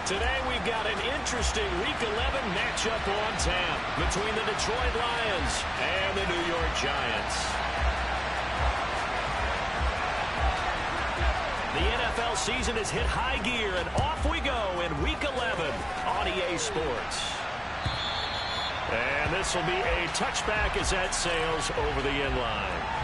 Today we've got an interesting Week 11 matchup on tap between the Detroit Lions and the New York Giants. The NFL season has hit high gear, and off we go in Week 11 on EA Sports. And this will be a touchback as that sails over the end line.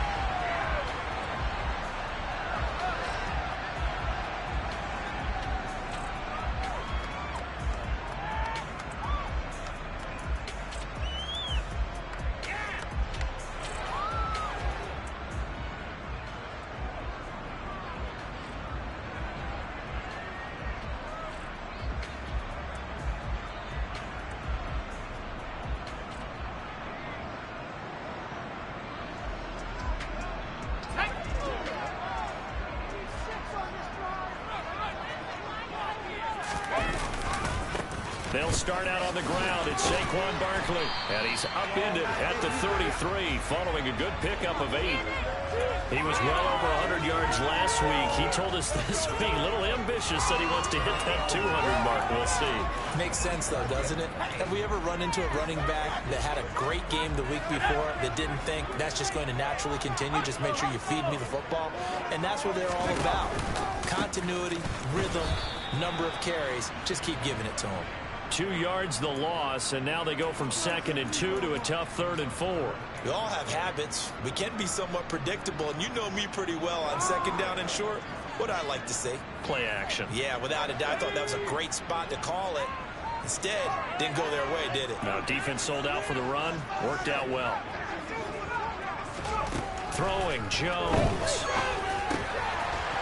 They'll start out on the ground. It's Saquon Barkley, and he's upended at the 33 following a good pickup of 8. He was well over 100 yards last week. He told us this week, a little ambitious, that he wants to hit that 200 mark. We'll see. Makes sense, though, doesn't it? Have we ever run into a running back that had a great game the week before that didn't think that's just going to naturally continue? Just make sure you feed me the football. And that's what they're all about. Continuity, rhythm, number of carries. Just keep giving it to them. 2 yards the loss, and now they go from 2nd and 2 to a tough 3rd and 4. We all have habits. We can be somewhat predictable, and you know me pretty well on 2nd down and short. What I like to say? Play action. Yeah, without a doubt, I thought that was a great spot to call it. Instead, didn't go their way, did it? No, defense sold out for the run. Worked out well. Throwing, Jones.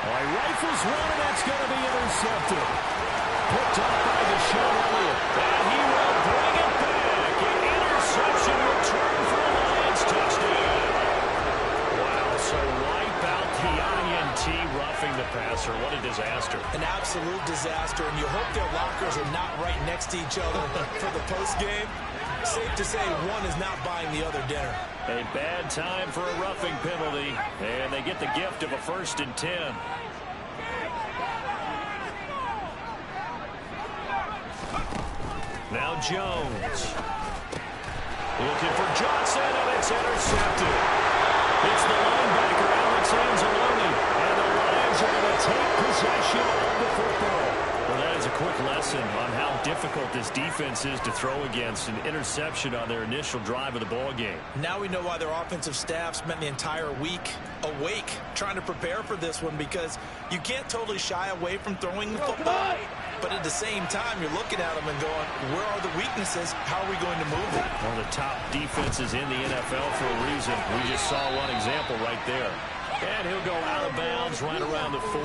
Oh, he rifles one, and that's going to be intercepted. Picked up by Deshaun Elliott. And he will bring it back. An interception return for the Lions touchdown. Wow, so wipe out the INT roughing the passer. What a disaster. An absolute disaster, and you hope their lockers are not right next to each other for the postgame. Safe to say one is not buying the other dinner. A bad time for a roughing penalty, and they get the gift of a 1st and 10. Now Jones. Looking for Johnson, and it's intercepted. It's the linebacker, Alex Anzalone, and the Lions are going to take possession of the football. Well, that is a quick lesson on how difficult this defense is to throw against. An interception on their initial drive of the ball game. Now we know why their offensive staff spent the entire week awake trying to prepare for this one, because you can't totally shy away from throwing the football. But at the same time, you're looking at them and going, where are the weaknesses? How are we going to move it? One of the top defenses in the NFL for a reason. We just saw one example right there. And he'll go out of bounds right around the 40.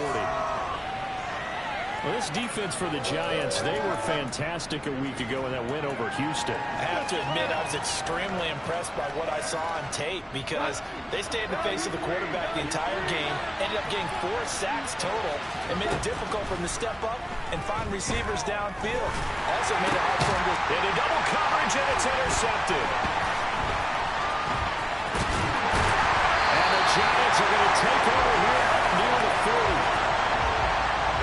Well, this defense for the Giants, they were fantastic a week ago in that win over Houston. I have to admit, I was extremely impressed by what I saw on tape, because they stayed in the face of the quarterback the entire game, ended up getting 4 sacks total, and made it difficult for him to step up and find receivers downfield. Also made it hard for him to... Into double coverage, and it's intercepted. And the Giants are going to take over here near the 40.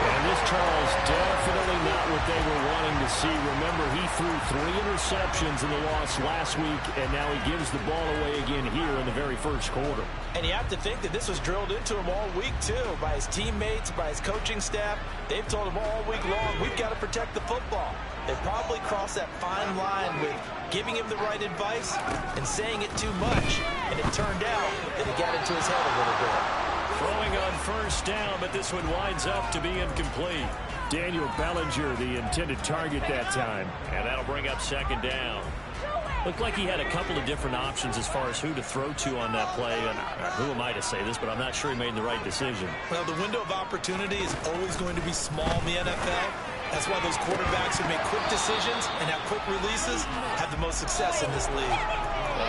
And this, Charles, definitely not what they were wanting to see. Remember, he threw 3 interceptions in the loss last week, and now he gives the ball away again here in the very first quarter. And you have to think that this was drilled into him all week, too, by his teammates, by his coaching staff. They've told him all week long, we've got to protect the football. They probably crossed that fine line with giving him the right advice and saying it too much. And it turned out that it got into his head a little bit. Throwing on 1st down, but this one winds up to be incomplete. Daniel Bellinger, the intended target that time. And that'll bring up 2nd down. Looked like he had a couple of different options as far as who to throw to on that play. And who am I to say this, but I'm not sure he made the right decision. Well, the window of opportunity is always going to be small in the NFL. That's why those quarterbacks who make quick decisions and have quick releases have the most success in this league.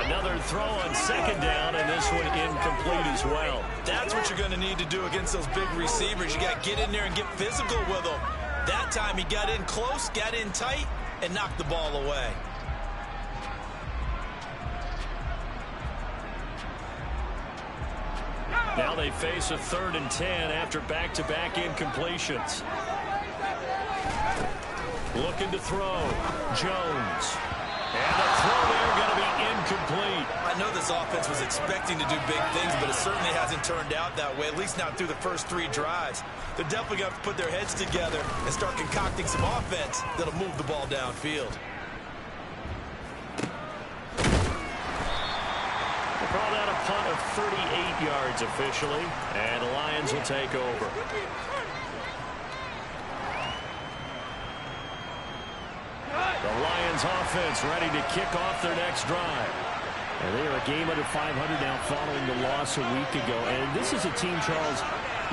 Another throw on 2nd down, and this one incomplete as well. That's what you're going to need to do against those big receivers. You got to get in there and get physical with them. That time he got in close, got in tight, and knocked the ball away. Now they face a 3rd and 10 after back-to-back incompletions. Looking to throw. Jones. And the throw there going to be incomplete. I know this offense was expecting to do big things, but it certainly hasn't turned out that way, at least not through the first 3 drives. They're definitely going to have to put their heads together and start concocting some offense that'll move the ball downfield. We'll call that a punt of 38 yards officially, and the Lions will take over. The Lions offense ready to kick off their next drive. And they are a game under 500 now following the loss a week ago. And this is a team, Charles,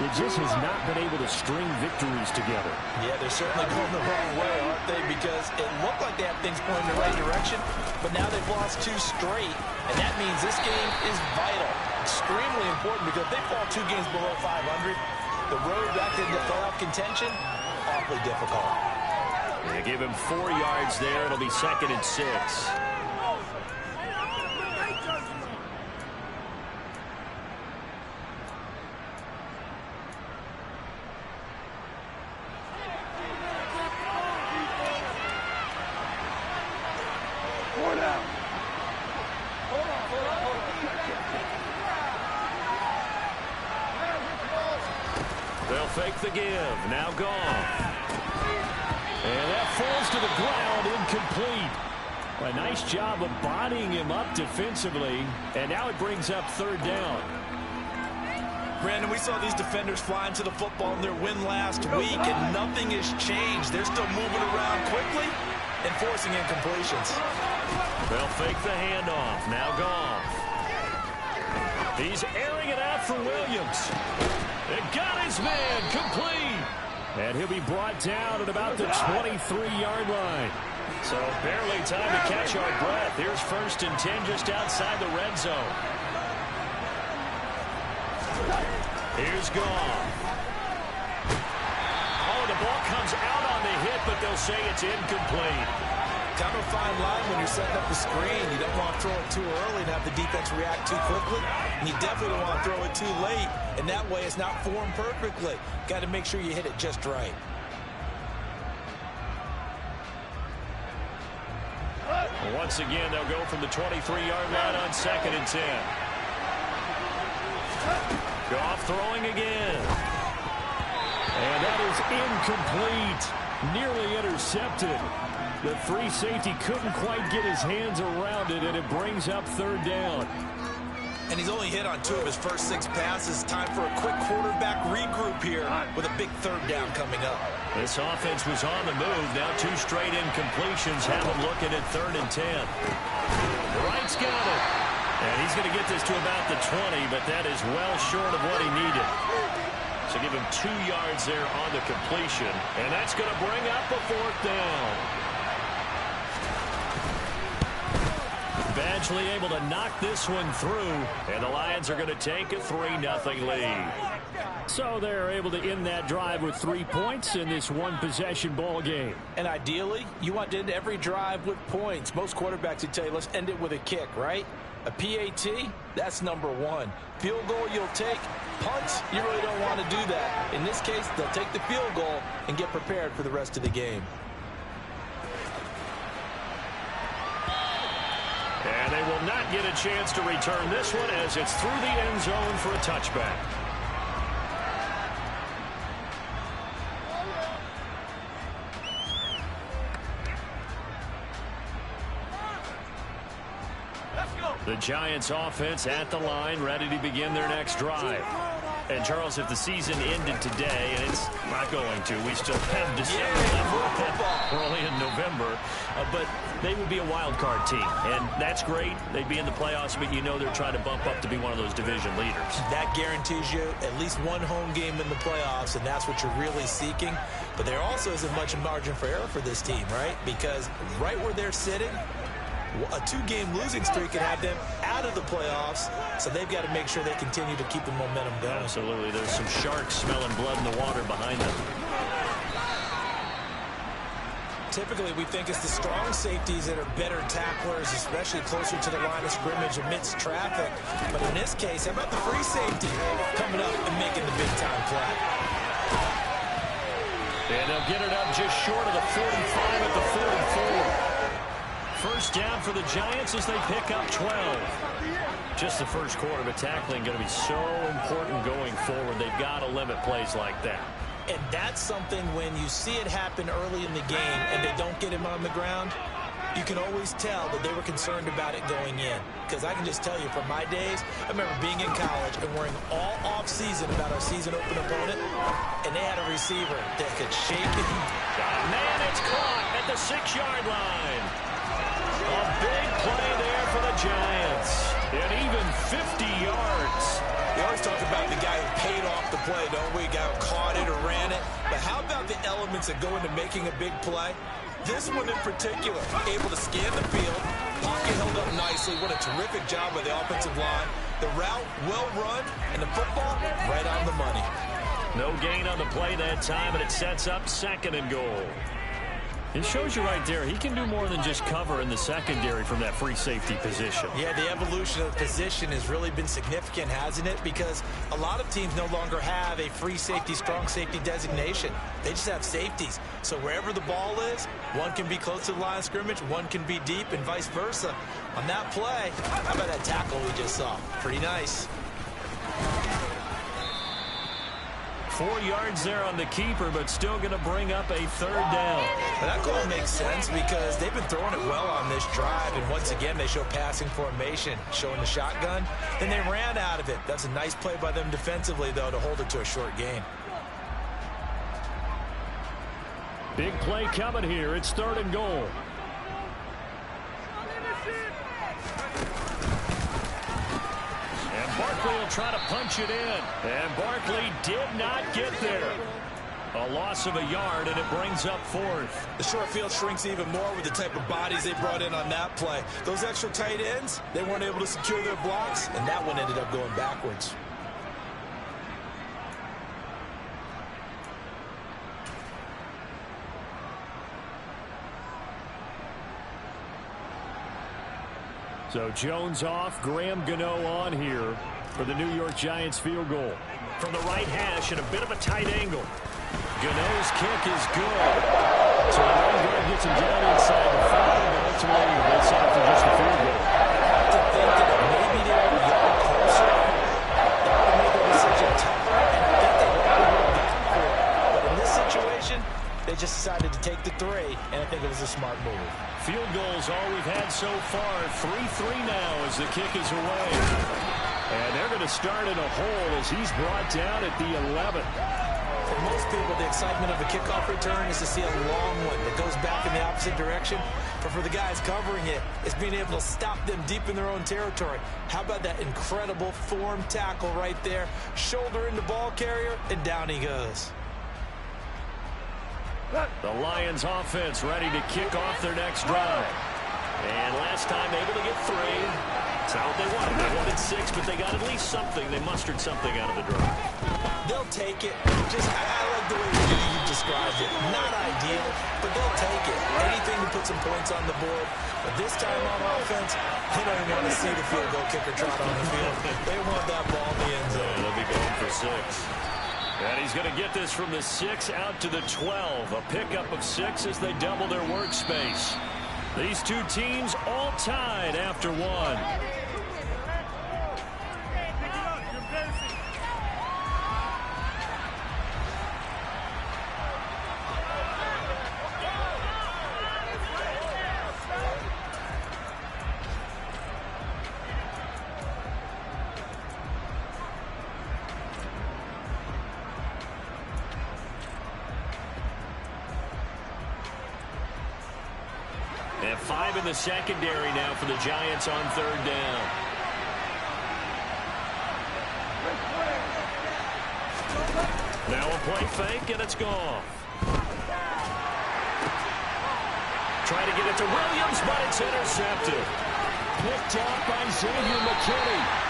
that just has not been able to string victories together. Yeah, they're certainly going the wrong way, aren't they? Because it looked like they had things pointing in the right direction, but now they've lost 2 straight. And that means this game is vital, extremely important, because if they fall 2 games below 500, the road back into playoff contention, awfully difficult. They give him 4 yards there. It'll be 2nd and 6. They'll fake the give. Now Goff. And that falls to the ground, incomplete. A nice job of bodying him up defensively, and now it brings up 3rd down. Brandon, we saw these defenders flying to the football in their win last week, and nothing has changed. They're still moving around quickly and forcing incompletions. They'll fake the handoff. Now Goff. He's airing it out for Williams. It got his man complete. And he'll be brought down at about the 23-yard line. So barely time to catch our breath. Here's 1st and 10 just outside the red zone. Here's Goff. Oh, the ball comes out on the hit, but they'll say it's incomplete. Kind of a fine line when you're setting up the screen. You don't want to throw it too early and have the defense react too quickly. And you definitely don't want to throw it too late. And that way it's not formed perfectly. Got to make sure you hit it just right. Once again, they'll go from the 23-yard line on 2nd and 10. Goff throwing again. And that is incomplete. Nearly intercepted. The free safety couldn't quite get his hands around it, and it brings up 3rd down. And he's only hit on 2 of his first 6 passes. Time for a quick quarterback regroup here with a big 3rd down coming up. This offense was on the move. Now 2 straight incompletions have him looking at 3rd and 10. Wright's got it. And he's going to get this to about the 20, but that is well short of what he needed. So give him 2 yards there on the completion. And that's going to bring up a 4th down. Eventually able to knock this one through, and the Lions are going to take a 3-0 lead. So they're able to end that drive with 3 points in this one-possession ball game. And ideally, you want to end every drive with points. Most quarterbacks would tell you, let's end it with a kick, right? A PAT, that's number 1. Field goal you'll take. Punts, you really don't want to do that. In this case, they'll take the field goal and get prepared for the rest of the game. And they will not get a chance to return this one as it's through the end zone for a touchback. The Giants offense at the line, ready to begin their next drive. And, Charles, if the season ended today, and it's not going to, we still have December left. We're only in November. But they would be a wild card team, and that's great. They'd be in the playoffs, but you know they're trying to bump up to be one of those division leaders. That guarantees you at least one home game in the playoffs, and that's what you're really seeking. But there also isn't much margin for error for this team, right? Because right where they're sitting, a 2-game losing streak can have them out of the playoffs, so they've got to make sure they continue to keep the momentum going. Absolutely. There's some sharks smelling blood in the water behind them. Typically, we think it's the strong safeties that are better tacklers, especially closer to the line of scrimmage amidst traffic. But in this case, how about the free safety coming up and making the big-time play? And they'll get it up just short of the 45 at the 44. First down for the Giants as they pick up 12. Just the first quarter, but tackling going to be so important going forward. They've got to limit plays like that. And that's something when you see it happen early in the game and they don't get him on the ground, you can always tell that they were concerned about it going in. Because I can just tell you from my days, I remember being in college and worrying all off-season about our season-open opponent, and they had a receiver that could shake it. Man, it's caught at the 6-yard line. A big play there for the Giants. And even 50 yards. We always talk about the guy who paid off the play, don't we? Guy who caught it or ran it. But how about the elements that go into making a big play? This one in particular, able to scan the field, pocket held up nicely. What a terrific job by the offensive line. The route, well run, and the football, right on the money. No gain on the play that time, and it sets up 2nd and goal. It shows you right there, he can do more than just cover in the secondary from that free safety position. Yeah, the evolution of the position has really been significant, hasn't it? Because a lot of teams no longer have a free safety, strong safety designation. They just have safeties. So wherever the ball is, one can be close to the line of scrimmage, one can be deep, and vice versa. On that play, how about that tackle we just saw? Pretty nice. 4 yards there on the keeper, but still going to bring up a 3rd down. But that call makes sense because they've been throwing it well on this drive, and once again they show passing formation, showing the shotgun. Then they ran out of it. That's a nice play by them defensively, though, to hold it to a short gain. Big play coming here. It's 3rd and goal. Barkley will try to punch it in. And Barkley did not get there. A loss of a yard, and it brings up 4th. The short field shrinks even more with the type of bodies they brought in on that play. Those extra tight ends, they weren't able to secure their blocks, and that one ended up going backwards. So Jones off, Graham Gano on here for the New York Giants field goal. From the right hash and a bit of a tight angle. Gano's kick is good. So the long guard gets him down inside the 5, but ultimately it's out for just a field goal. To think that maybe they were a yard closer, that would make the decision tougher, and I think they would have gone for it. But in this situation, they just decided to take the 3, and I think it was a smart move. Field goals all we've had so far. 3-3 now as the kick is away. And they're going to start in a hole as he's brought down at the 11. For most people, the excitement of a kickoff return is to see a long one that goes back in the opposite direction. But for the guys covering it, it's being able to stop them deep in their own territory. How about that incredible form tackle right there? Shoulder in the ball carrier, and down he goes. The Lions offense ready to kick off their next drive. And last time able to get 3. That's not what they wanted. They wanted 6, but they got at least something. They mustered something out of the drive. They'll take it. I like the way you described it. Not ideal, but they'll take it. Anything to put some points on the board. But this time on offense, they don't even want to see the field goal kicker trot on the field. They want that ball in the end zone. They'll be going for 6. And he's going to get this from the 6 out to the 12. A pickup of 6 as they double their workspace. These two teams all tied after 1. And 5 in the secondary now for the Giants on 3rd down. Now a play fake, and it's gone. Try to get it to Williams, but it's intercepted. Picked off by Xavier McKinney.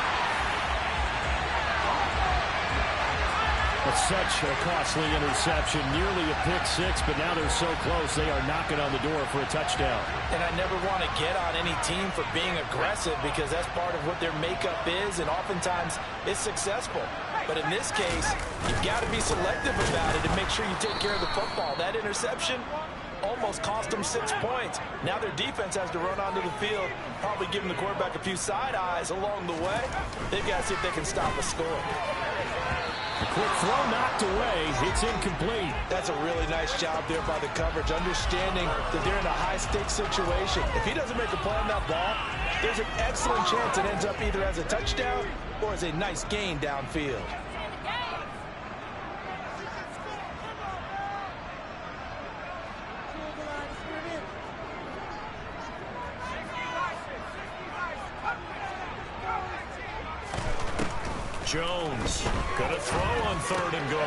That's such a costly interception, nearly a pick 6, but now they're so close they are knocking on the door for a touchdown. And I never want to get on any team for being aggressive because that's part of what their makeup is, and oftentimes it's successful. But in this case, you've got to be selective about it and make sure you take care of the football. That interception almost cost them 6 points. Now their defense has to run onto the field, probably giving the quarterback a few side eyes along the way. They've got to see if they can stop a score. A quick throw knocked away. It's incomplete. That's a really nice job there by the coverage, understanding that they're in a high-stakes situation. If he doesn't make a play on that ball, there's an excellent chance it ends up either as a touchdown or as a nice gain downfield. Jones going to throw on 3rd and goal.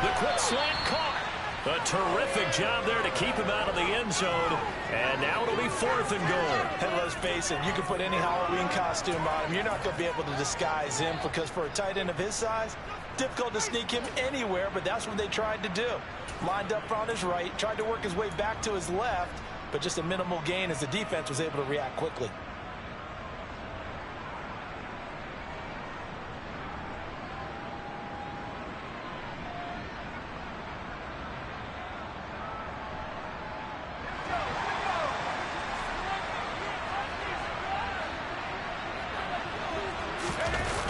The quick slant caught. A terrific job there to keep him out of the end zone. And now it'll be 4th and goal. And let's face it, you can put any Halloween costume on him. You're not going to be able to disguise him because for a tight end of his size, difficult to sneak him anywhere, but that's what they tried to do. Lined up on his right, tried to work his way back to his left, but just a minimal gain as the defense was able to react quickly.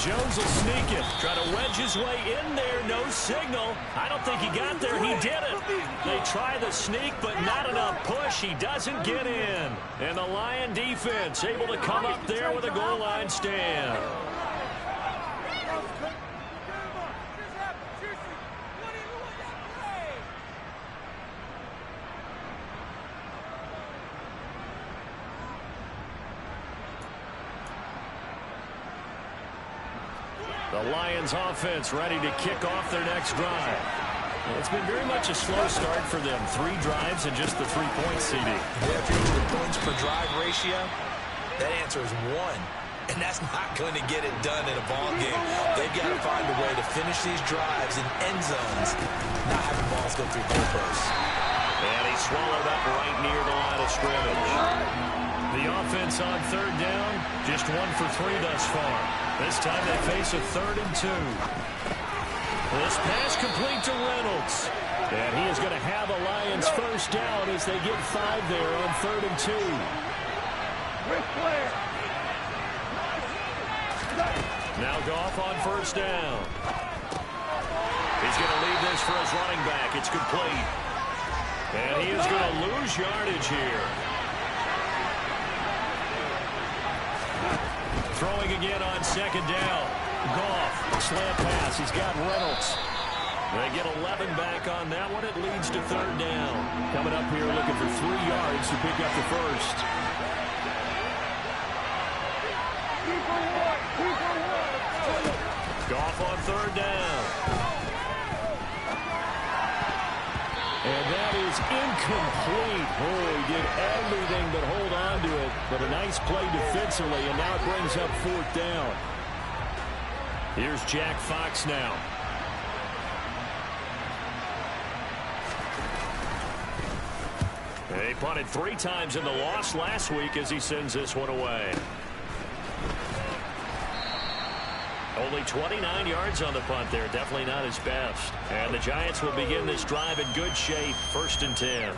Jones will sneak it. Try to wedge his way in there. No signal. I don't think he got there. He did it. They try the sneak, but not enough push. He doesn't get in. And the Lion defense able to come up there with a goal line stand. The Lions offense ready to kick off their next drive. It's been very much a slow start for them. 3 drives and just the 3 points, CD. Yeah, if you're the points per drive ratio, that answer is 1. And that's not going to get it done in a ball game. They've got to find a way to finish these drives in end zones, not having balls go through goalposts. And he swallowed up right near the line of scrimmage. The offense on 3rd down, just 1 for 3 thus far. This time they face a 3rd and 2. This pass complete to Reynolds. And he is going to have a Lions first down as they get 5 there on 3rd and 2. Now Goff on 1st down. He's going to leave this for his running back. It's complete. And he is going to lose yardage here. Throwing again on 2nd down. Goff, slant pass. He's got Reynolds. They get 11 back on that one. It leads to 3rd down. Coming up here looking for 3 yards to pick up the first. Goff on 3rd down. And that is incomplete. Oh, he did everything but hold on to it. But a nice play defensively, and now it brings up 4th down. Here's Jack Fox now. They punted 3 times in the loss last week as he sends this one away. Only 29 yards on the punt there. Definitely not his best. And the Giants will begin this drive in good shape. 1st and 10.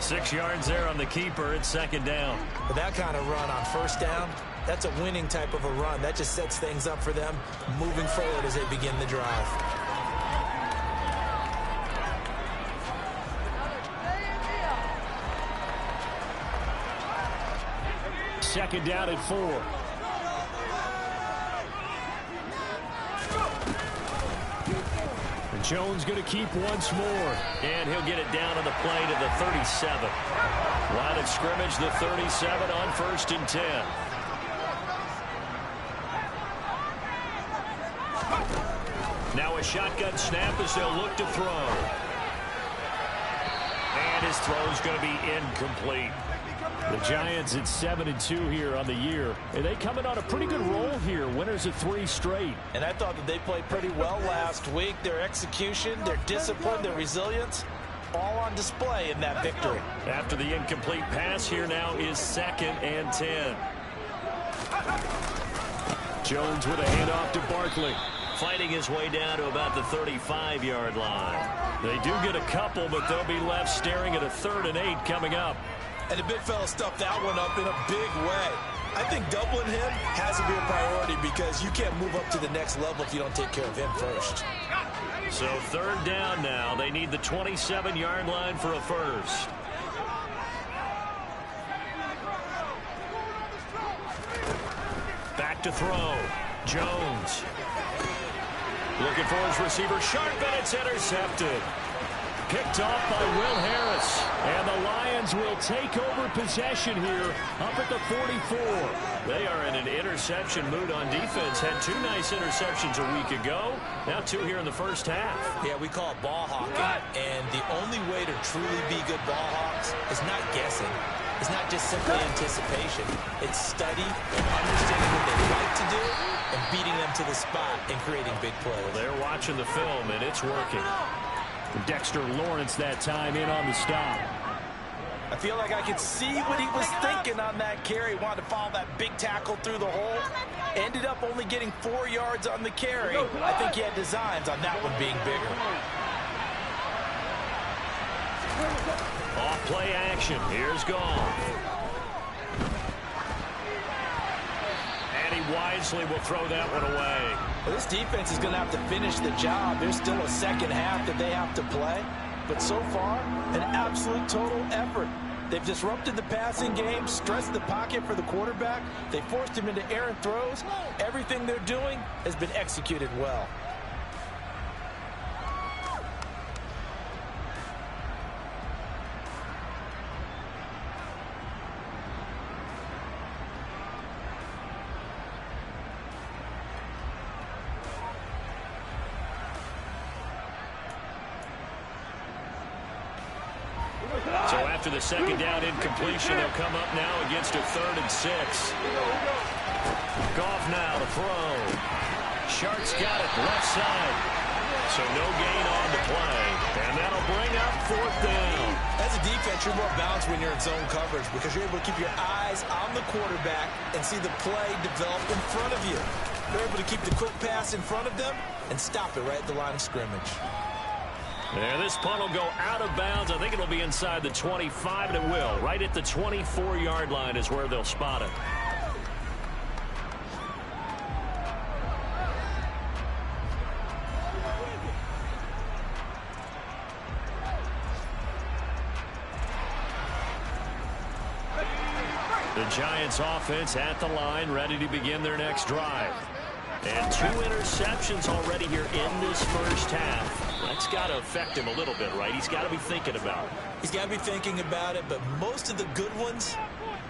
Six yards there on the keeper. It's 2nd down. With that kind of run on 1st down, that's a winning type of a run. That just sets things up for them moving forward as they begin the drive. Second down at 4. Jones going to keep once more. And he'll get it down on the play to the 37. Line of scrimmage, the 37 on 1st and 10. Now a shotgun snap as they'll look to throw. his throw is going to be incomplete. The Giants at 7-2 here on the year. And they coming on a pretty good roll here. Winners of 3 straight. And I thought that they played pretty well last week. Their execution, their discipline, their resilience, all on display in that victory. After the incomplete pass, here now is 2nd and 10. Jones with a handoff to Barkley. Fighting his way down to about the 35-yard line. They do get a couple, but they'll be left staring at a 3rd and 8 coming up. And the big fella stuffed that one up in a big way. I think doubling him has to be a priority because you can't move up to the next level if you don't take care of him first. So 3rd down now. They need the 27-yard line for a first. Back to throw. Jones. Looking for his receiver. Sharp, and it's intercepted. Picked off by Will Harris. And the Lions will take over possession here up at the 44. They are in an interception mood on defense. Had 2 nice interceptions a week ago. Now 2 here in the first half. Yeah, we call it ball hawking. And the only way to truly be good ball hawks is not guessing. It's not just simply anticipation. It's study and understanding what they like to do and beating them to the spot and creating big plays. Well, they're watching the film, and it's working. Dexter Lawrence that time in on the stop. I feel like I could see what he was thinking on that carry. Wanted to follow that big tackle through the hole. Ended up only getting 4 yards on the carry. I think he had designs on that one being bigger. Off play action. Here's Goff. And he wisely will throw that one away. Well, this defense is going to have to finish the job. There's still a second half that they have to play. But so far, an absolute total effort. They've disrupted the passing game, stressed the pocket for the quarterback. They forced him into errant throws. Everything they're doing has been executed well. So after the second down incompletion, they'll come up now against a 3rd and 6. Goff now to throw. Sharp's got it left side. So no gain on the play. And that'll bring up 4th down. As a defense, you're more balanced when you're in zone coverage because you're able to keep your eyes on the quarterback and see the play develop in front of you. They're able to keep the quick pass in front of them and stop it right at the line of scrimmage. And this punt will go out of bounds. I think it'll be inside the 25, and it will. Right at the 24-yard line is where they'll spot it. The Giants offense at the line, ready to begin their next drive. And 2 interceptions already here in this first half. That's got to affect him a little bit, right? He's got to be thinking about it. He's got to be thinking about it, but most of the good ones,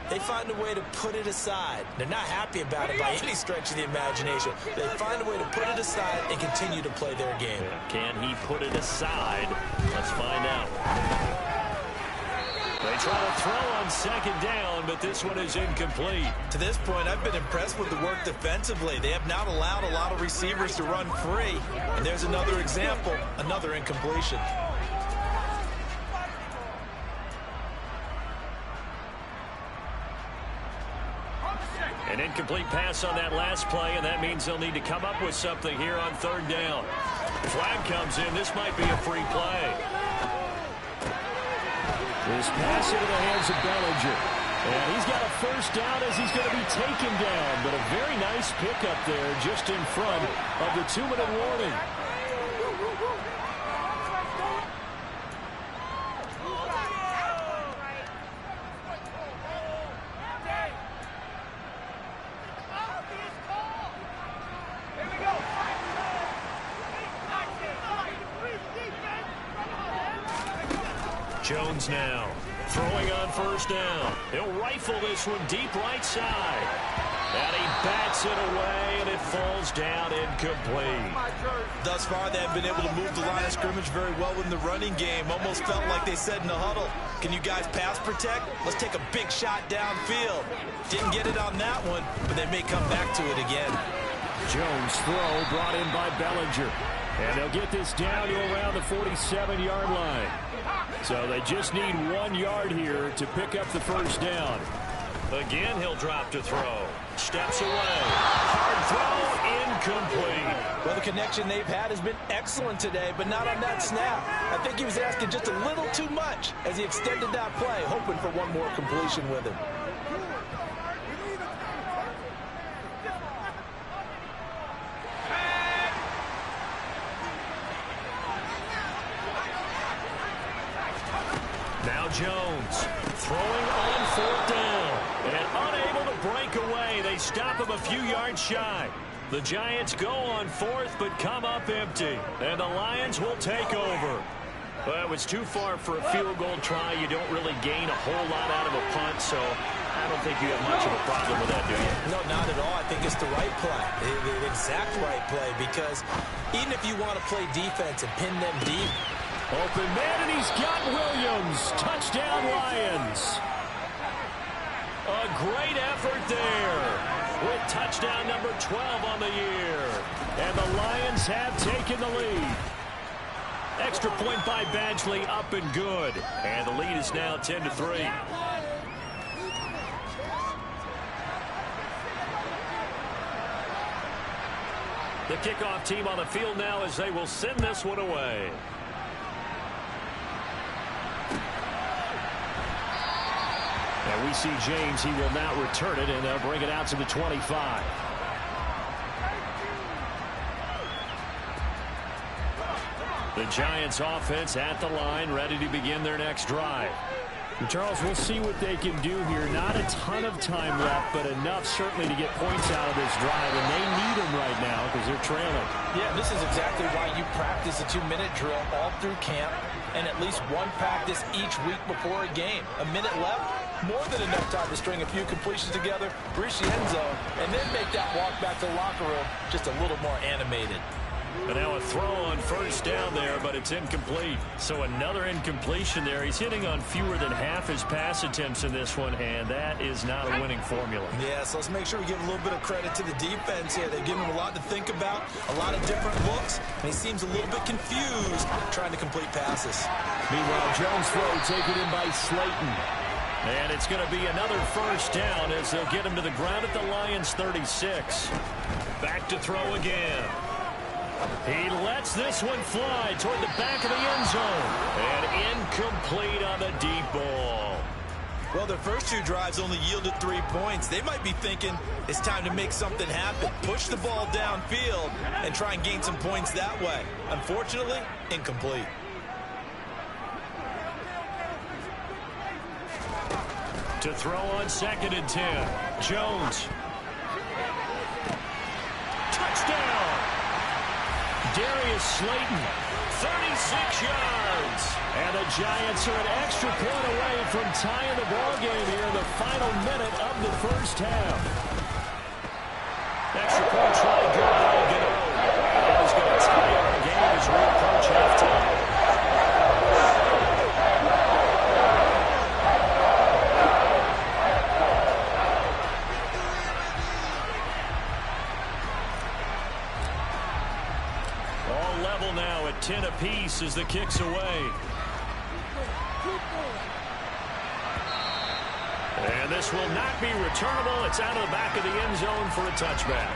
they find a way to put it aside. They're not happy about it by any stretch of the imagination. They find a way to put it aside and continue to play their game. Can he put it aside? Let's find out. They try to throw on second down, but this one is incomplete. To this point, I've been impressed with the work defensively. They have not allowed a lot of receivers to run free. And there's another example, another incompletion. An incomplete pass on that last play, and that means they'll need to come up with something here on 3rd down. Flag comes in. This might be a free play. This pass into the hands of Bellinger. And he's got a first down as he's going to be taken down. But a very nice pickup there just in front of the 2-minute warning. Jones now throwing on first down. He'll rifle this one deep right side. And he bats it away, and it falls down incomplete. Thus far, they have been able to move the line of scrimmage very well in the running game. Almost felt like they said in the huddle, can you guys pass protect? Let's take a big shot downfield. Didn't get it on that one, but they may come back to it again. Jones' throw brought in by Bellinger. And they'll get this down to around the 47-yard line. So they just need 1 yard here to pick up the first down. Again, he'll drop to throw. Steps away. Hard throw, incomplete. Well, the connection they've had has been excellent today, but not on that snap. I think he was asking just a little too much as he extended that play, hoping for one more completion with him. Now Jones throwing on 4th down. And unable to break away. They stop him a few yards shy. The Giants go on 4th but come up empty. And the Lions will take over. Well, it was too far for a field goal try. You don't really gain a whole lot out of a punt, so I don't think you have much of a problem with that, do you? No, not at all. I think it's the right play, the exact right play, because even if you want to play defense and pin them deep, open man, and he's got Williams. Touchdown, Lions. A great effort there with touchdown number 12 on the year. And the Lions have taken the lead. Extra point by Badgley, up and good. And the lead is now 10-3. The kickoff team on the field now as they will send this one away. And we see James. He will now return it, and they'll bring it out to the 25. The Giants offense at the line, ready to begin their next drive. And Charles, we'll see what they can do here. Not a ton of time left, but enough certainly to get points out of this drive, and they need them right now because they're trailing. Yeah, this is exactly why you practice a 2-minute drill all through camp and at least one practice each week before a game. A minute left, more than enough time to string a few completions together, reach the end zone, and then make that walk back to the locker room just a little more animated. And now a throw on 1st down there, but it's incomplete. So another incompletion there. He's hitting on fewer than half his pass attempts in this one, and that is not a winning formula. Yeah, so let's make sure we give a little bit of credit to the defense here. They've given him a lot to think about, a lot of different looks, and he seems a little bit confused trying to complete passes. Meanwhile, Jones' throw taken in by Slayton. And it's going to be another 1st down as they'll get him to the ground at the Lions' 36. Back to throw again. He lets this one fly toward the back of the end zone. And incomplete on the deep ball. Well, their first 2 drives only yielded 3 points. They might be thinking it's time to make something happen. Push the ball downfield and try and gain some points that way. Unfortunately, incomplete. To throw on 2nd and 10. Jones. Touchdown! Darius Slayton, 36 yards. And the Giants are an extra point away from tying the ball game here in the final minute of the 1st half. Extra point try good. And he's going to tie up the game as we approach halftime. Now at 10 apiece as the kick's away. And this will not be returnable. It's out of the back of the end zone for a touchback.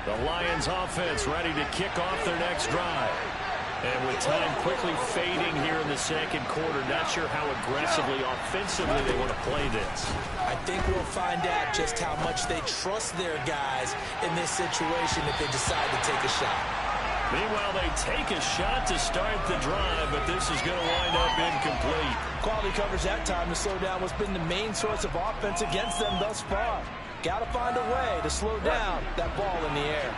The Lions offense ready to kick off their next drive. And with time quickly fading here in the 2nd quarter, not sure how aggressively, offensively they want to play this. I think we'll find out just how much they trust their guys in this situation if they decide to take a shot. Meanwhile, they take a shot to start the drive, but this is going to wind up incomplete. Quality coverage that time to slow down what's been the main source of offense against them thus far. Got to find a way to slow down that ball in the air.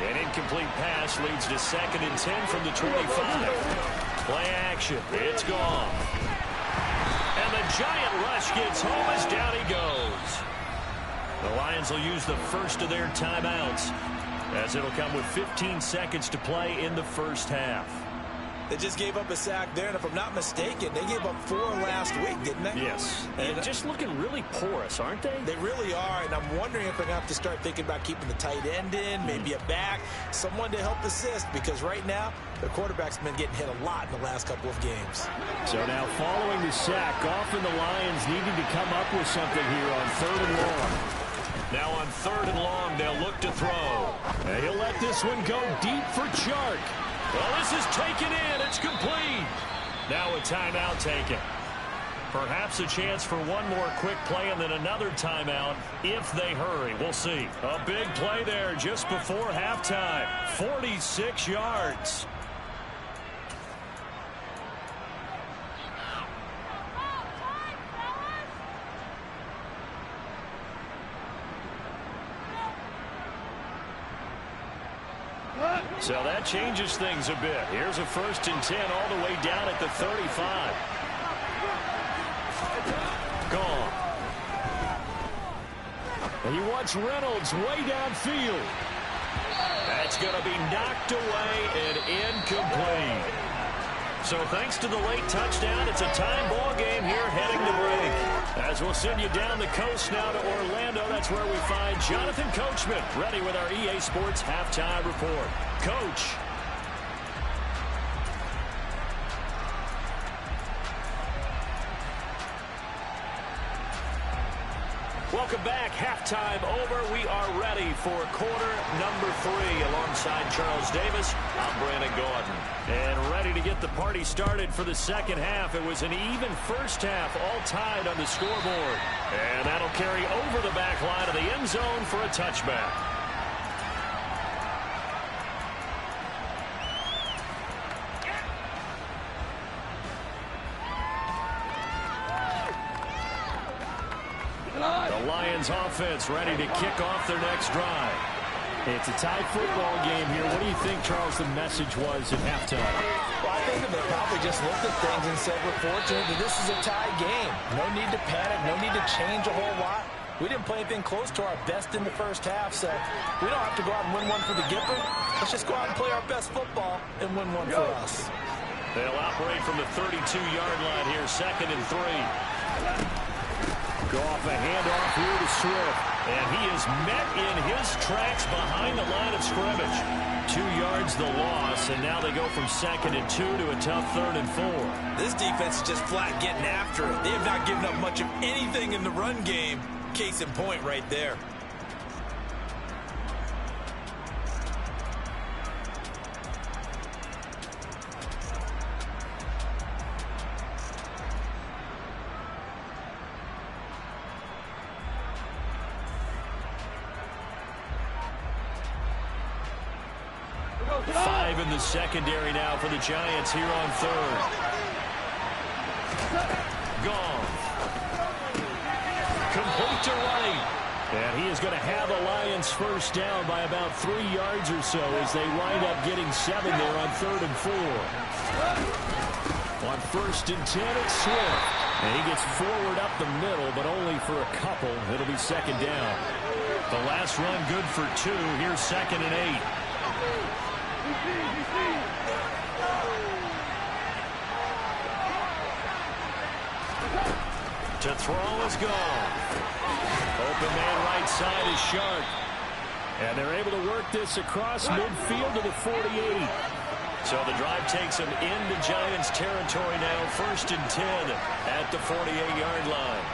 An incomplete pass leads to 2nd and 10 from the 25. Play action. It's gone. And the giant rush gets home as down he goes. The Lions will use the first of their timeouts, as it'll come with 15 seconds to play in the first half. They just gave up a sack there, and if I'm not mistaken, they gave up 4 last week, didn't they? Yes. And just looking really porous, aren't they? They really are, and I'm wondering if they're going to have to start thinking about keeping the tight end in, maybe a back, someone to help assist, because right now, the quarterback's been getting hit a lot in the last couple of games. So now following the sack, often the Lions needing to come up with something here on 3rd and long. Now on 3rd and long, they'll look to throw. And he'll let this one go deep for Chark. Well, this is taken in. It's complete. Now a timeout taken. Perhaps a chance for one more quick play and then another timeout if they hurry. We'll see. A big play there just before halftime. 46 yards. So that changes things a bit. Here's a 1st and 10 all the way down at the 35. Gone. And he wants Reynolds way downfield. That's going to be knocked away and incomplete. So thanks to the late touchdown, it's a time ball game here heading to break. As we'll send you down the coast now to Orlando, that's where we find Jonathan Coachman ready with our EA Sports Halftime Report. Coach. Welcome back. Halftime over. We are ready for quarter number 3. Alongside Charles Davis, I'm Brandon Gordon. And ready to get the party started for the second half. It was an even first half, all tied on the scoreboard. And that'll carry over the back line of the end zone for a touchback. The Lions offense ready to kick off their next drive. It's a tied football game here. What do you think, Charles, the message was at halftime? Well, I think they probably just looked at things and said, we're fortunate that this is a tied game. No need to panic, no need to change a whole lot. We didn't play anything close to our best in the first half, so we don't have to go out and win one for the Gipper. Let's just go out and play our best football and win one for us. They'll operate from the 32-yard line here, 2nd and 3. Go off a handoff here to Swift. And he is met in his tracks behind the line of scrimmage. 2 yards the loss, and now they go from 2nd and 2 to a tough 3rd and 4. This defense is just flat getting after it. They have not given up much of anything in the run game. Case in point right there. Five in the secondary now for the Giants here on 3rd. Gone. Complete to right. And he is going to have the Lions first down by about 3 yards or so as they wind up getting 7 there on 3rd and 4. On 1st and 10, it's Swift. And he gets forward up the middle, but only for a couple. It'll be 2nd down. The last run good for 2. Here's 2nd and 8. To throw is gone. Open man right side is Sharp. And they're able to work this across midfield to the 48. So the drive takes them into Giants territory now. 1st and 10 at the 48-yard line.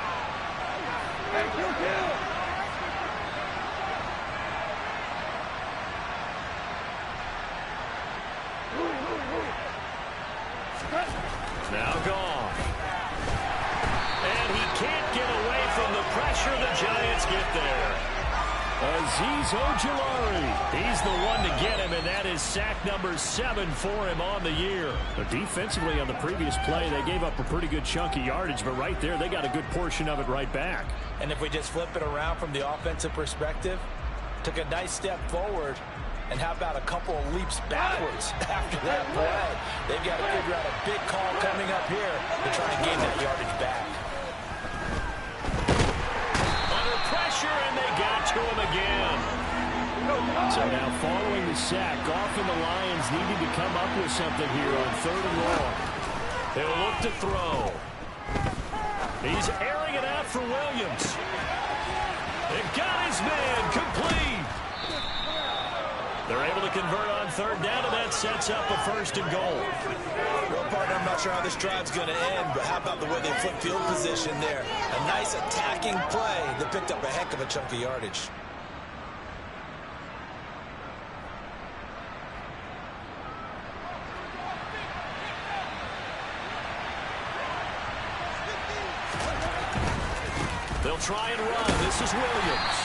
Now gone. And he can't get away from the pressure. The Giants get there. Azeez Ojulari. He's the one to get him, and that is sack number 7 for him on the year. But defensively on the previous play, they gave up a pretty good chunk of yardage, but right there, they got a good portion of it right back. And if we just flip it around from the offensive perspective, took a nice step forward, and how about a couple of leaps backwards after that play? They've got to figure out a big call coming up here to try and gain that yardage back. Under pressure, and they got to him again. So now following the sack, Goff and the Lions needing to come up with something here on 3rd and long. They'll look to throw. He's airing it out for Williams. They've got his man complete. They're able to convert on 3rd down, and that sets up a 1st and goal. Well, partner, I'm not sure how this drive's going to end, but how about the way they flip field position there? A nice attacking play that picked up a heck of a chunk of yardage. They'll try and run. This is Williams.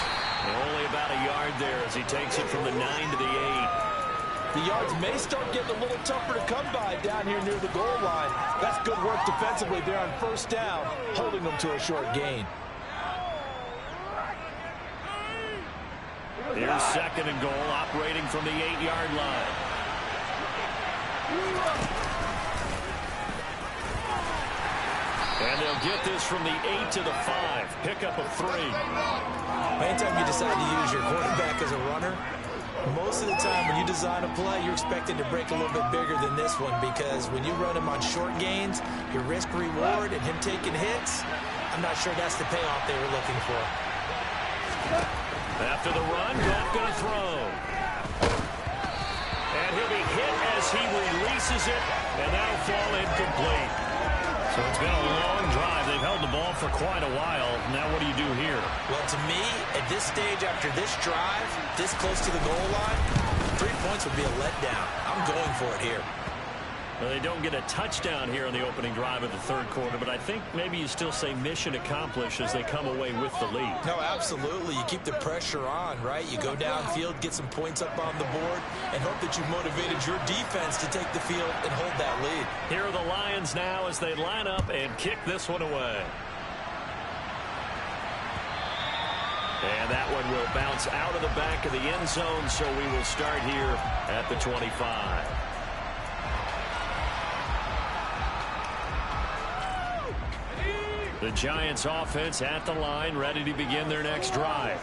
Only about a yard there as he takes it from the 9 to the 8. The yards may start getting a little tougher to come by down here near the goal line. That's good work defensively there on 1st down, holding them to a short gain. Here's 2nd and goal, operating from the 8-yard line. And they'll get this from the 8 to the 5. Pickup of 3. Anytime you decide to use your quarterback as a runner, most of the time when you design a play, you're expected to break a little bit bigger than this one, because when you run him on short gains, your risk-reward and him taking hits, I'm not sure that's the payoff they were looking for. After the run, Goff going to throw. And he'll be hit as he releases it, and that'll fall incomplete. So it's been a long drive. They've held the ball for quite a while. Now what do you do here? Well, to me, at this stage after this drive, this close to the goal line, 3 points would be a letdown. I'm going for it here. Well, they don't get a touchdown here in the opening drive of the 3rd quarter, but I think maybe you still say mission accomplished as they come away with the lead. No, absolutely. You keep the pressure on, right? You go downfield, get some points up on the board, and hope that you've motivated your defense to take the field and hold that lead. Here are the Lions now as they line up and kick this one away. And that one will bounce out of the back of the end zone, so we will start here at the 25. The Giants offense at the line, ready to begin their next drive.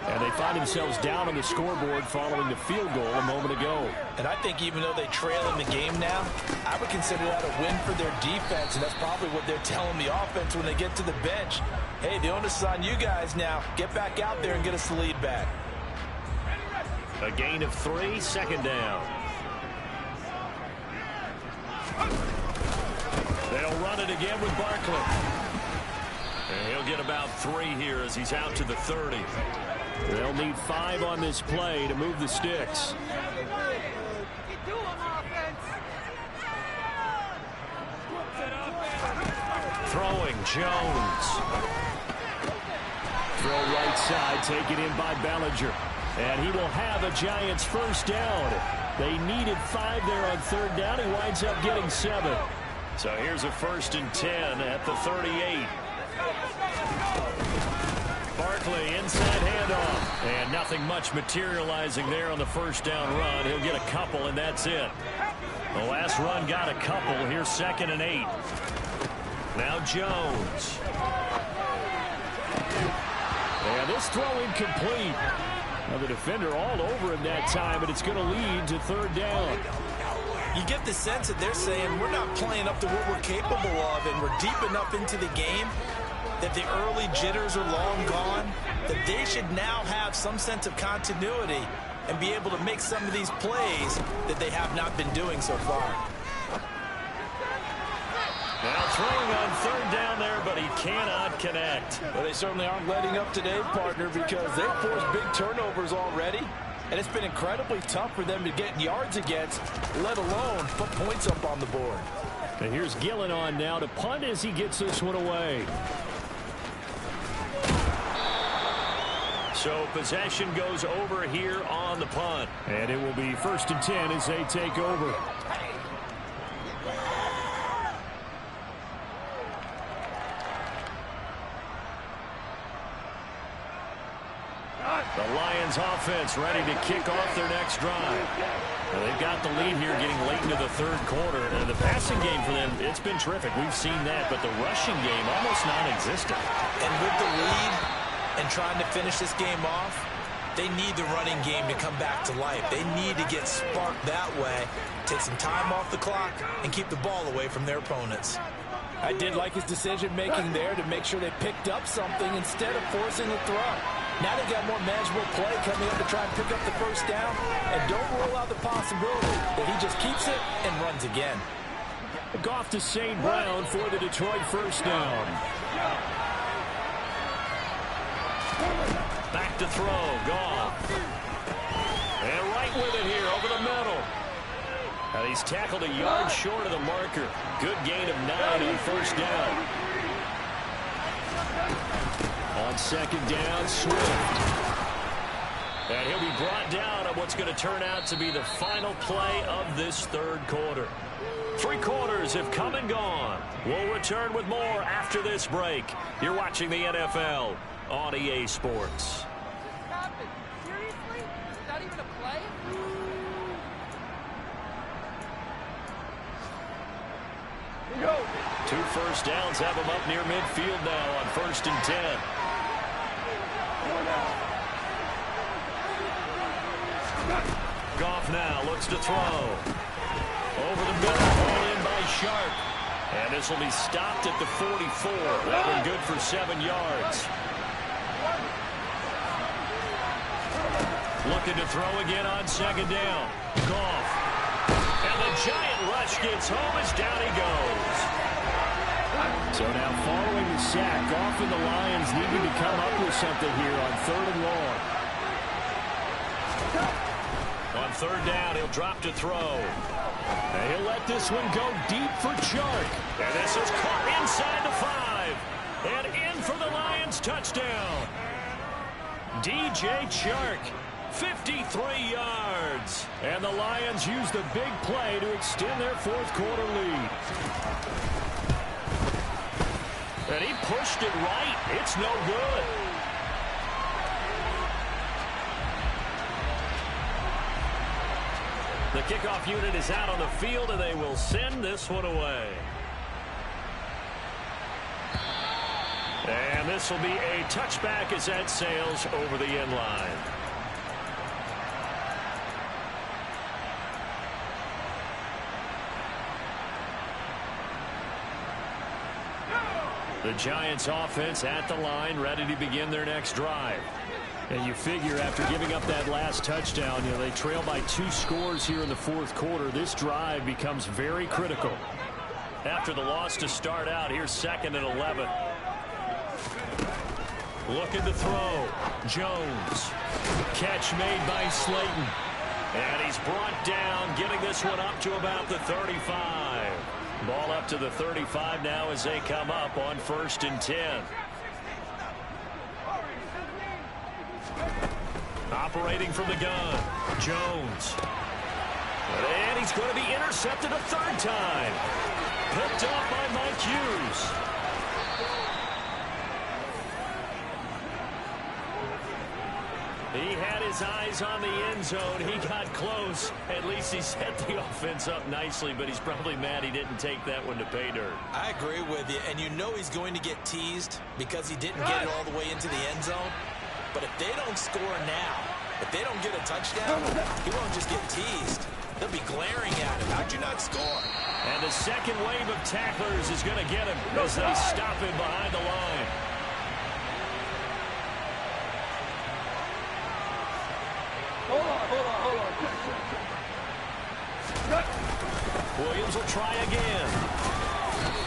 And they find themselves down on the scoreboard following the field goal a moment ago. And I think even though they trail in the game now, I would consider that a win for their defense, and that's probably what they're telling the offense when they get to the bench. Hey, the onus is on you guys now. Get back out there and get us the lead back. A gain of 3, 2nd down. They'll run it again with Barkley. And he'll get about 3 here as he's out to the 30. They'll need 5 on this play to move the sticks. Throwing, Jones. Throw right side, taken in by Bellinger. And he will have a Giants 1st down. They needed 5 there on 3rd down. He winds up getting 7. So here's a 1st and 10 at the 38. Barkley, inside handoff. And nothing much materializing there on the 1st down run. He'll get a couple, and that's it. The last run got a couple. Here's 2nd and 8. Now Jones. And this throw incomplete. Now the defender all over him that time, but it's going to lead to 3rd down. You get the sense that they're saying we're not playing up to what we're capable of, and we're deep enough into the game that the early jitters are long gone, that they should now have some sense of continuity and be able to make some of these plays that they have not been doing so far. Now throwing on 3rd down there, but he cannot connect. Well, they certainly aren't letting up today, partner, because they've forced big turnovers already. And it's been incredibly tough for them to get yards against, let alone put points up on the board. And here's Gillen on now to punt as he gets this one away. So possession goes over here on the punt. And it will be 1st and 10 as they take over. The Lions offense ready to kick off their next drive. Well, they've got the lead here getting late into the 3rd quarter. And the passing game for them, it's been terrific. We've seen that. But the rushing game, almost non-existent. And with the lead and trying to finish this game off, they need the running game to come back to life. They need to get sparked that way, take some time off the clock, and keep the ball away from their opponents. I did like his decision-making there to make sure they picked up something instead of forcing the throw. Now they got more manageable play coming up to try and pick up the 1st down, and don't rule out the possibility that he just keeps it and runs again. Goff to St. Brown for the Detroit 1st down. Back to throw, Goff. And right with it here over the middle. And he's tackled a yard short of the marker. Good gain of 9 on 1st down. On 2nd down, Swift. And he'll be brought down on what's going to turn out to be the final play of this 3rd quarter. 3 quarters have come and gone. We'll return with more after this break. You're watching the NFL on EA Sports. Seriously? Not even a play? 2 first downs have him up near midfield now on 1st and 10. Goff now looks to throw. Over the middle, ball in by Sharp. And this will be stopped at the 44. That one good for 7 yards. Looking to throw again on 2nd down. Goff. And the giant rush gets home as down he goes. So now following the sack, Goff and the Lions needing to come up with something here on 3rd and long. On 3rd down, he'll drop to throw. And he'll let this one go deep for Chark. And this is caught inside the 5. And in for the Lions touchdown. DJ Chark, 53 yards. And the Lions use the big play to extend their 4th quarter lead. And he pushed it right. It's no good. The kickoff unit is out on the field, and they will send this one away. And this will be a touchback as that sails over the end line. The Giants offense at the line, ready to begin their next drive. And you figure after giving up that last touchdown, they trail by 2 scores here in the 4th quarter. This drive becomes very critical. After the loss to start out, here's 2nd and 11. Looking to throw. Jones. Catch made by Slayton. And he's brought down, getting this one up to about the 35. Ball up to the 35 now as they come up on 1st and 10. Operating from the gun, Jones. And he's going to be intercepted a 3rd time. Picked up by Mike Hughes. He had his eyes on the end zone. He got close. At least he set the offense up nicely, but he's probably mad he didn't take that one to pay dirt. I agree with you, and you know he's going to get teased because he didn't get it all the way into the end zone. But if they don't score now, if they don't get a touchdown, he won't just get teased. They'll be glaring at him. How'd you not score? And the second wave of tacklers is going to get him as they stop him behind the line. Hold on. Williams will try again.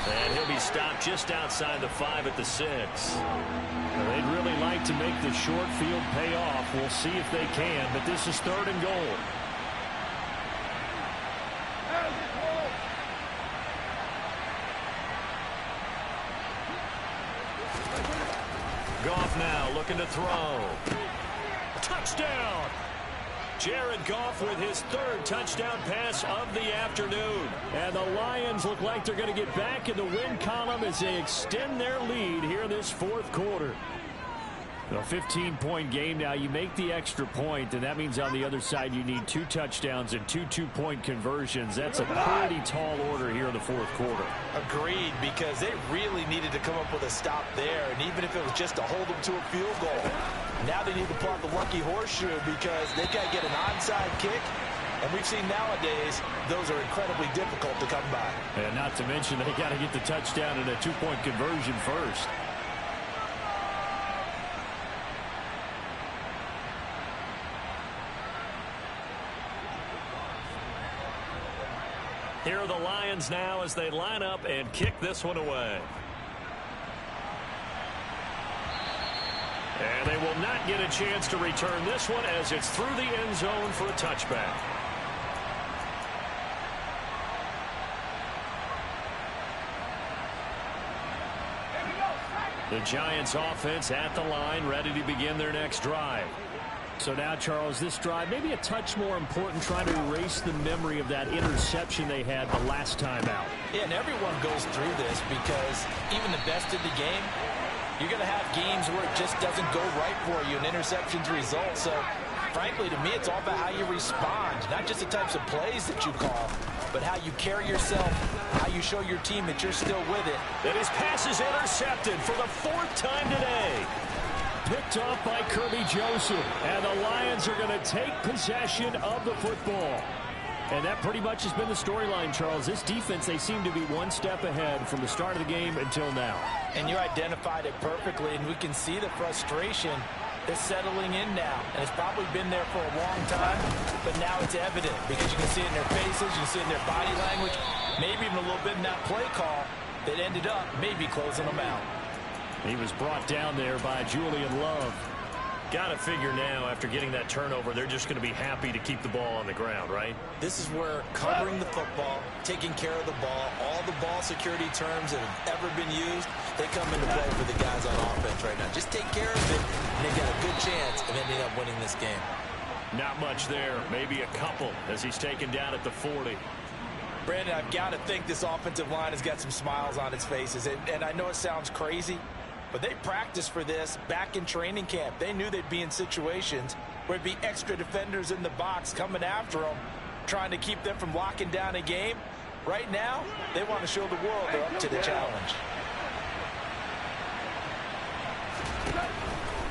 And he'll be stopped just outside the 5 at the 6. They'd really like to make the short field pay off. We'll see if they can, but this is 3rd and goal. Goff now looking to throw. Touchdown! Jared Goff with his third touchdown pass of the afternoon. And the Lions look like they're going to get back in the win column as they extend their lead here in this fourth quarter. A 15-point game now. You make the extra point, and that means on the other side you need 2 touchdowns and 2 two-point conversions. That's a pretty tall order here in the fourth quarter. Agreed, because they really needed to come up with a stop there, and even if it was just to hold them to a field goal. Now they need to pull out the lucky horseshoe because they've got to get an onside kick, and we've seen nowadays those are incredibly difficult to come by. And not to mention they got to get the touchdown and a 2-point conversion first. Here are the Lions now as they line up and kick this one away. And they will not get a chance to return this one as it's through the end zone for a touchback. The Giants offense at the line, ready to begin their next drive. So now, Charles, this drive maybe a touch more important, trying to erase the memory of that interception they had the last time out. Yeah, and everyone goes through this because even the best of the game, you're going to have games where it just doesn't go right for you, and interceptions result. So, frankly, to me, it's all about how you respond, not just the types of plays that you call, but how you carry yourself, how you show your team that you're still with it. And his pass is intercepted for the 4th time today. Picked off by Kirby Joseph, and the Lions are going to take possession of the football. And that pretty much has been the storyline, Charles. This defense, they seem to be one step ahead from the start of the game until now. And you identified it perfectly, and we can see the frustration that's settling in now. And it's probably been there for a long time, but now it's evident because you can see it in their faces, you can see it in their body language, maybe even a little bit in that play call that ended up maybe closing them out. He was brought down there by Julian Love. Got to figure now, after getting that turnover, they're just going to be happy to keep the ball on the ground, right? This is where covering the football, taking care of the ball, all the ball security terms that have ever been used, they come into play for the guys on offense right now. Just take care of it, and they've got a good chance of ending up winning this game. Not much there. Maybe a couple as he's taken down at the 40. Brandon, I've got to think this offensive line has got some smiles on its faces. And I know it sounds crazy, but they practiced for this back in training camp. They knew they'd be in situations where there'd be extra defenders in the box coming after them, trying to keep them from locking down a game. Right now, they want to show the world they're up to the challenge.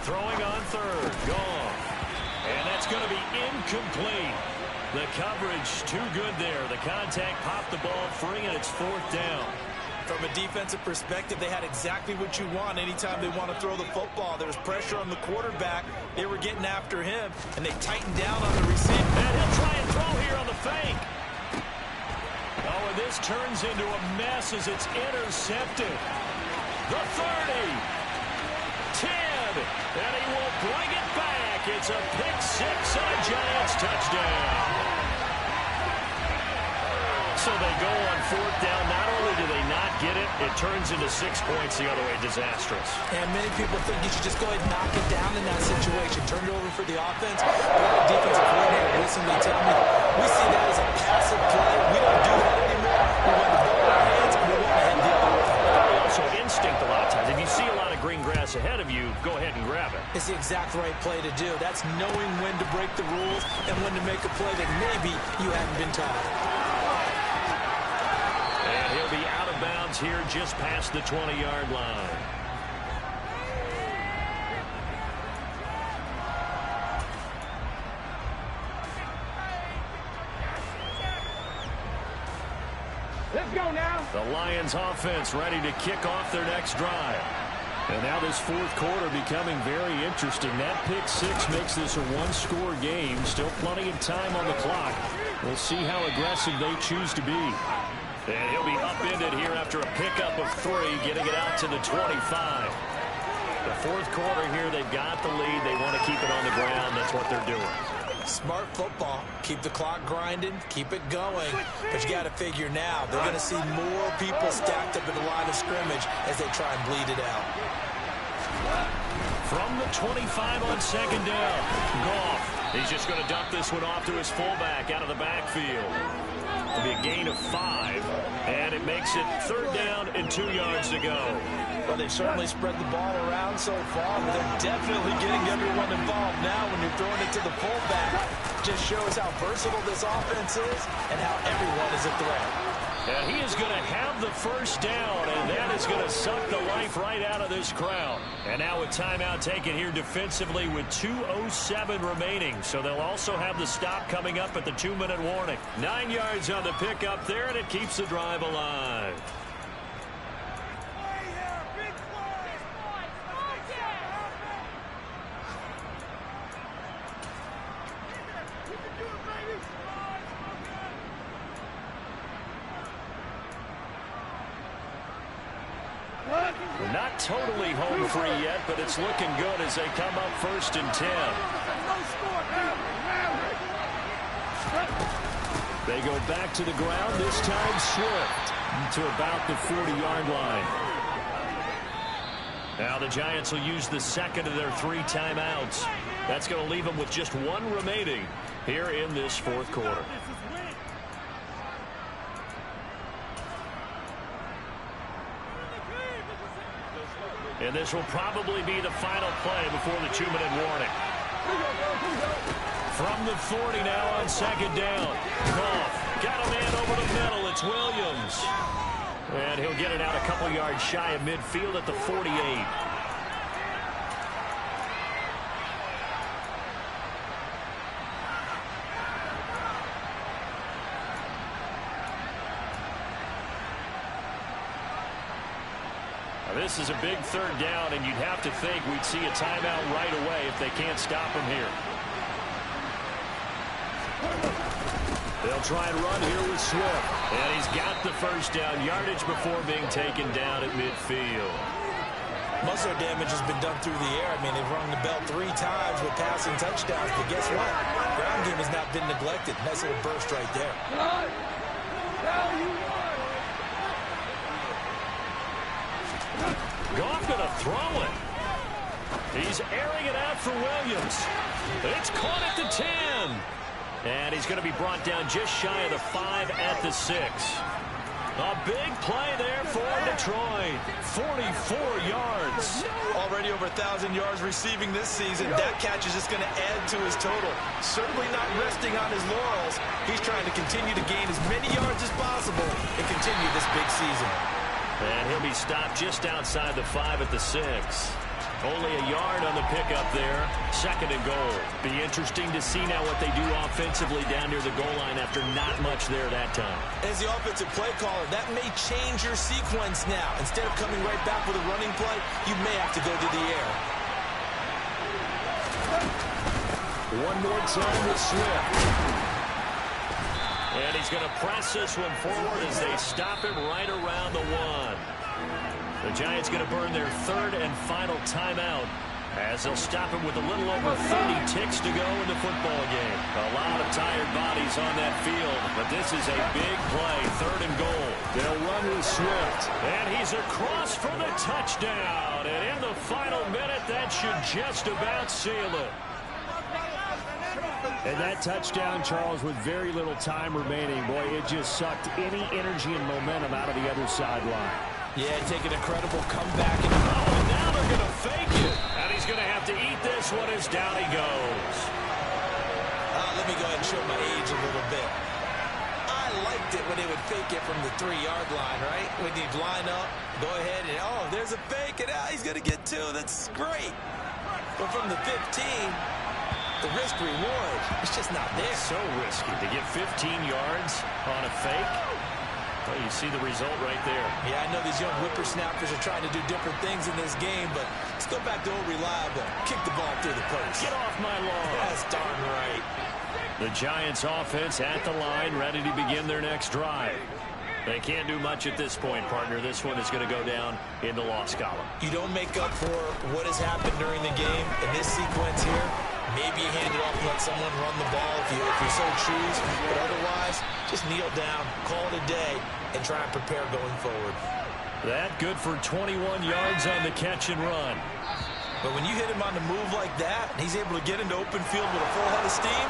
Throwing on 3rd, gone. And that's going to be incomplete. The coverage too good there. The contact popped the ball free, and it's 4th down. From a defensive perspective, they had exactly what you want anytime they want to throw the football. There was pressure on the quarterback. They were getting after him, and they tightened down on the receiver. And he'll try and throw here on the fake. Oh, and this turns into a mess as it's intercepted. The 30. 10. And he will bring it back. It's a pick 6 and a Giants touchdown. So they go on 4th down. Not only do they not get it, it turns into 6 points the other way. Disastrous. And many people think you should just go ahead and knock it down in that situation. Turn it over for the offense. But the defensive coordinator recently tell me, we see that as a passive play. We don't do that anymore. We want the ball in our hands, and we want to head the other way. Also instinct a lot of times. If you see a lot of green grass ahead of you, go ahead and grab it. It's the exact right play to do. That's knowing when to break the rules and when to make a play that maybe you haven't been taught. He'll be out of bounds here just past the 20-yard line. Let's go now. The Lions offense ready to kick off their next drive. And now this 4th quarter becoming very interesting. That pick 6 makes this a 1-score game. Still plenty of time on the clock. We'll see how aggressive they choose to be. And he'll be upended here after a pickup of 3, getting it out to the 25. The 4th quarter here, they've got the lead. They want to keep it on the ground. That's what they're doing. Smart football. Keep the clock grinding. Keep it going. But you got to figure now, they're going to see more people stacked up in the line of scrimmage as they try and bleed it out. From the 25 on second down. Goff. He's just going to dump this one off to his fullback out of the backfield. It'll be a gain of 5, and it makes it 3rd down and 2 yards to go. Well, they've certainly spread the ball around so far, but they're definitely getting everyone involved now when you're throwing it to the fullback. Just shows how versatile this offense is and how everyone is a threat. And he is going to have the first down, and that is going to suck the life right out of this crowd. And now a timeout taken here defensively with 2:07 remaining. So they'll also have the stop coming up at the 2-minute warning. 9 yards on the pickup there, and it keeps the drive alive. We're not totally home free yet, but it's looking good as they come up 1st and 10. They go back to the ground, this time Swift to about the 40-yard line. Now the Giants will use the second of their 3 timeouts. That's going to leave them with just 1 remaining here in this 4th quarter. And this will probably be the final play before the 2-minute warning. From the 40 now on second down. Goff got a man over the middle. It's Williams. And he'll get it out a couple yards shy of midfield at the 48. This is a big 3rd down, and you'd have to think we'd see a timeout right away if they can't stop him here. They'll try and run here with Swift. And he's got the first down yardage before being taken down at midfield. Most of their damage has been done through the air. I mean, they've rung the bell 3 times with passing touchdowns, but guess what? Ground game has not been neglected. Nice little burst right there. Goff going to throw it. He's airing it out for Williams. It's caught at the 10. And he's going to be brought down just shy of the 5 at the 6. A big play there for Detroit. 44 yards. Already over 1,000 yards receiving this season. That catch is just going to add to his total. Certainly not resting on his laurels. He's trying to continue to gain as many yards as possible and continue this big season. And he'll be stopped just outside the 5 at the 6. Only a yard on the pickup there. 2nd and goal. Be interesting to see now what they do offensively down near the goal line after not much there that time. As the offensive play caller, that may change your sequence now. Instead of coming right back with a running play, you may have to go to the air. One more time with Swift. And he's going to press this one forward as they stop him right around the 1. The Giants going to burn their 3rd and final timeout as they'll stop him with a little over 30 ticks to go in the football game. A lot of tired bodies on that field, but this is a big play, 3rd and goal. They'll run with Swift, and he's across for the touchdown. And in the final minute, that should just about seal it. And that touchdown, Charles, with very little time remaining, boy, it just sucked any energy and momentum out of the other sideline. Yeah, take an incredible comeback. And now they're going to fake it. And he's going to have to eat this one as down he goes. Let me go ahead and show my age a little bit. I liked it when they would fake it from the 3-yard line, right? When you'd line up, go ahead and, oh, there's a fake, and he's going to get 2. That's great. But from the 15... the risk reward, it's just not there. It's so risky to get 15 yards on a fake. Well, you see the result right there. Yeah, I know these young whippersnappers are trying to do different things in this game, but let's go back to old reliable. Kick the ball through the post. Get off my lawn. That's darn right. The Giants offense at the line, ready to begin their next drive. They can't do much at this point, partner. This one is going to go down in the loss column. You don't make up for what has happened during the game in this sequence here. Maybe you hand it off and let someone run the ball if you so choose. But otherwise, just kneel down, call it a day, and try and prepare going forward. That good for 21 yards on the catch and run. But when you hit him on the move like that, and he's able to get into open field with a full head of steam,